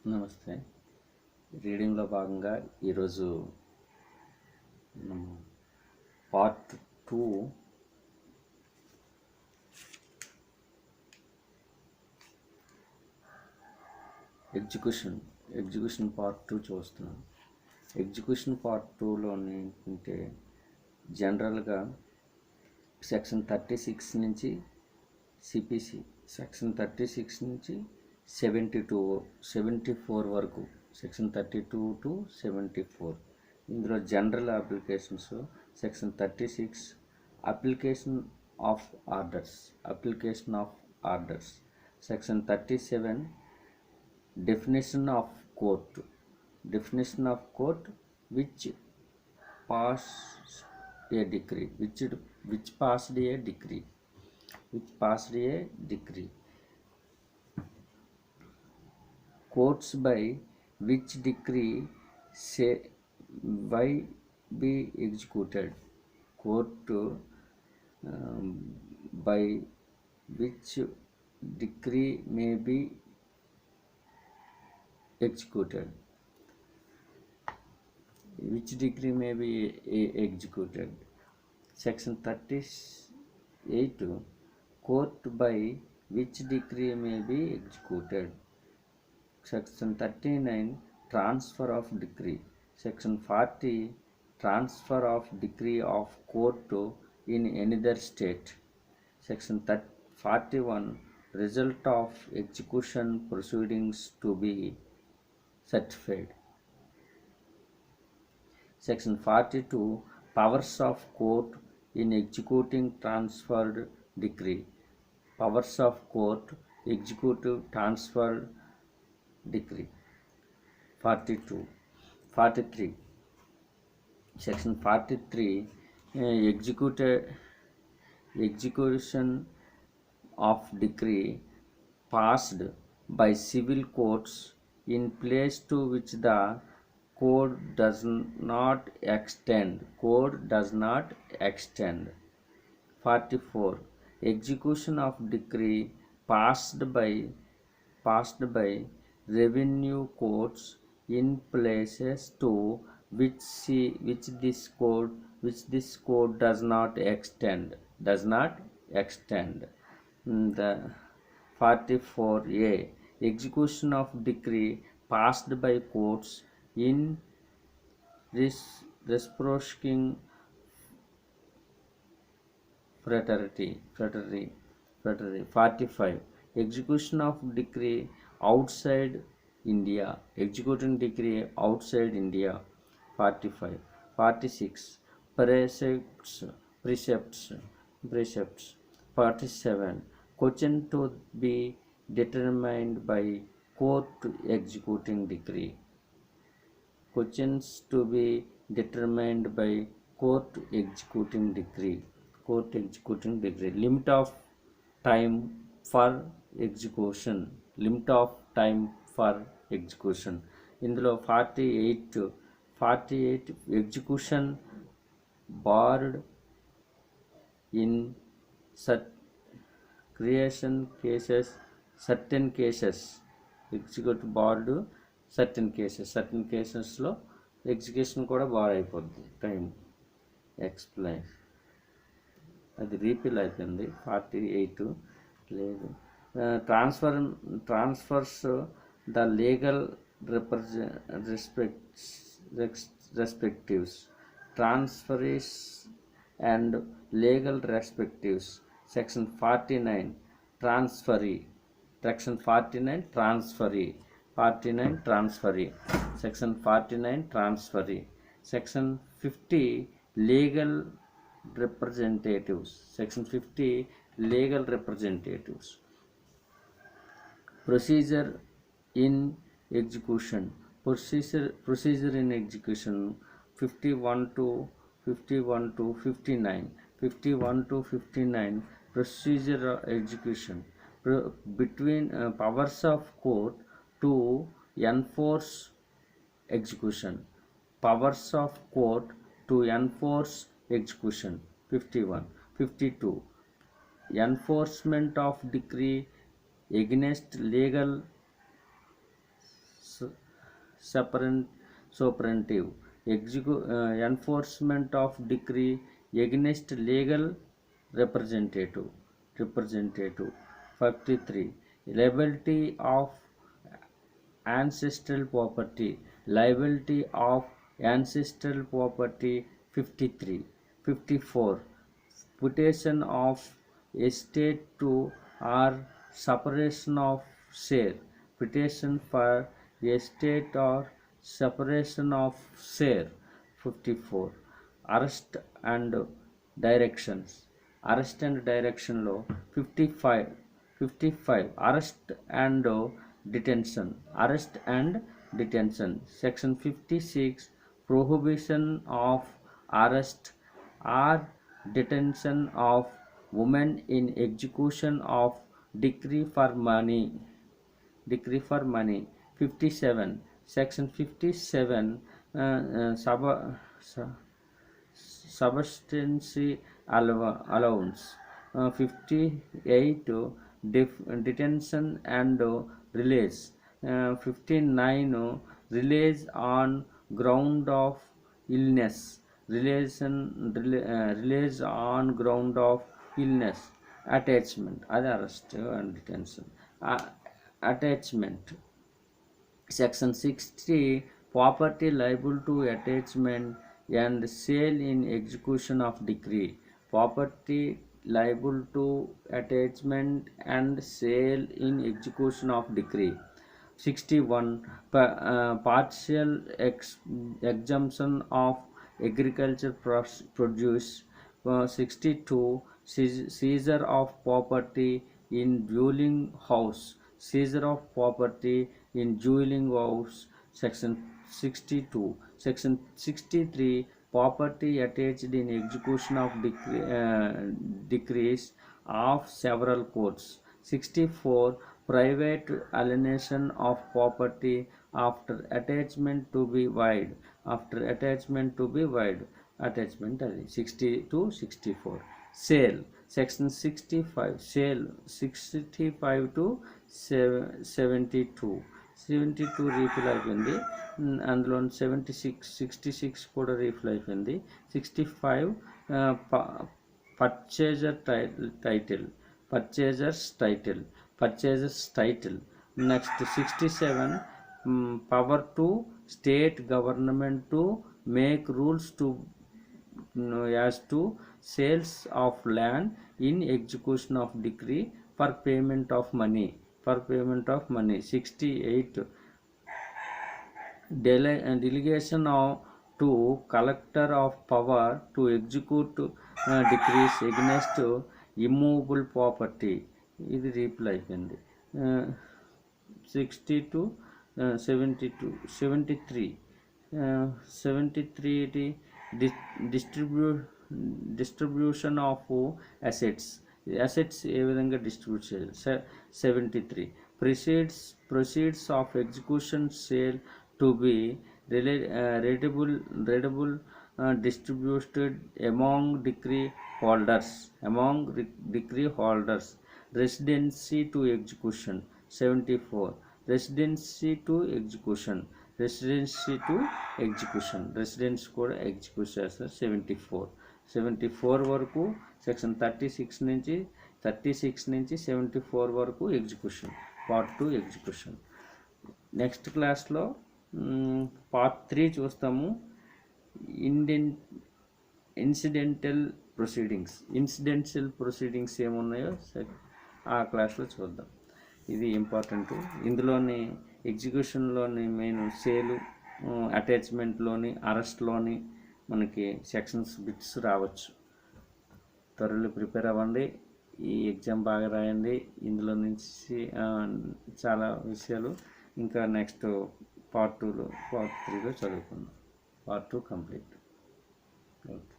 నమస్తే. రీడింగ్‌లో భాగంగా ఈరోజు మనం పార్ట్ 2 ఎగ్జిక్యూషన్ పార్ట్ 2 చూస్తున్నాం. ఎగ్జిక్యూషన్ పార్ట్ 2లోని ఏంటంటే జనరల్గా సెక్షన్ 36 నుంచి సిపిసి సెక్షన్ 36 నుంచి 74 వరకు సెక్షన్ 32 టు 74. ఇందులో general applications section 36 application of orders section 37 definition of court which passed a decree which passed a decree courts by which decree say why be executed court by which decree may be executed section 38 court by which decree may be executed section 39 transfer of decree section 40 transfer of decree of court in another state section 41 result of execution proceedings to be certified section 42 powers of court in executing transferred decree powers of court executive transferred decree 43 section 43 execution of decree passed by civil courts in place to which the code does not extend 44 execution of decree passed by revenue courts in places to which this code does not extend the 44a execution of decree passed by courts in reciprocating fraternity 45 execution of decree outside India 45 46 precepts 47 question to be determined by court executing decree questions to be determined by court executing decree limit of time for execution ఇందులో 48 execution barred in certain cases execute barred certain కేసెస్లో execution కూడా bar అయిపోద్ది time explain అది repeal అయిపోయింది 48 లేదు transfers the legal respectives transferees and legal respectives section 49 transferee section 49 section 49 transferee section 50 legal representatives section 50 legal representatives procedure in execution 51 to 59 procedure execution between powers of court to enforce execution powers of court to enforce execution 51 52 enforcement of decree against legal superintendent enforcement of decree against legal representative 53 liability of ancestral liability of ancestral property 53 54 Putation of estate to or separation of share petition for estate or separation of share 54 arrest and directions arrest and direction law 55 arrest and detention section 56 prohibition of arrest or detention of women in execution of decree for money 57 section 57 subsistence allowance 58 detention and release 59 release on ground of illness release on ground of illness attachment other arrest and detention attachment section 60 property liable to attachment and sale in execution of decree property liable to attachment and sale in execution of decree 61 partial exemption of agriculture produce 62 seizure of property in dwelling house seizure of property in dwelling house section 62 section 63 property attached in execution of decrees of several courts 64 private alienation of property after attachment to be void attachment 60 to 64 sale section 65 sale 65 to 72 refill అయిపోయింది అందులో 66 కూడా refill అయిపోయింది 65 purchasers title next 67 power to state government to make rules to as to sales of land in execution of decree for payment of money 68 delegation to collector of power to execute decrees against immovable property ఇది reply అయిపోయింది 60 to 73 ఇది distribution of assets ఏ విధంగా distribute చేయాలి 73 proceeds of execution sale to be readable distributed among decree holders residency to execution 74 residency to execution residence కూడా execute చేస్తారు 74 వరకు section 36 నుంచి 74 వరకు ఎగ్జిక్యూషన్ పార్ట్ 2 ఎగ్జిక్యూషన్ నెక్స్ట్ క్లాస్లో పార్ట్ 3 చూస్తాము ఇన్సిడెంటల్ ప్రొసీడింగ్స్ ఏమున్నాయో ఆ క్లాస్లో చూద్దాం ఇది ఇంపార్టెంట్ ఇందులోని ఎగ్జిక్యూషన్లోని మెయిన్ సేలు అటాచ్మెంట్లోని అరెస్ట్లోని మనకి సెక్షన్స్ బిట్స్ రావచ్చు త్వరలో ప్రిపేర్ అవ్వండి ఈ ఎగ్జామ్ బాగా రాయండి ఇందులో నుంచి చాలా విషయాలు ఇంకా నెక్స్ట్ పార్ట్ 2లో పార్ట్ 3లో చదువుకుందాం పార్ట్ 2 కంప్లీట్ ఓకే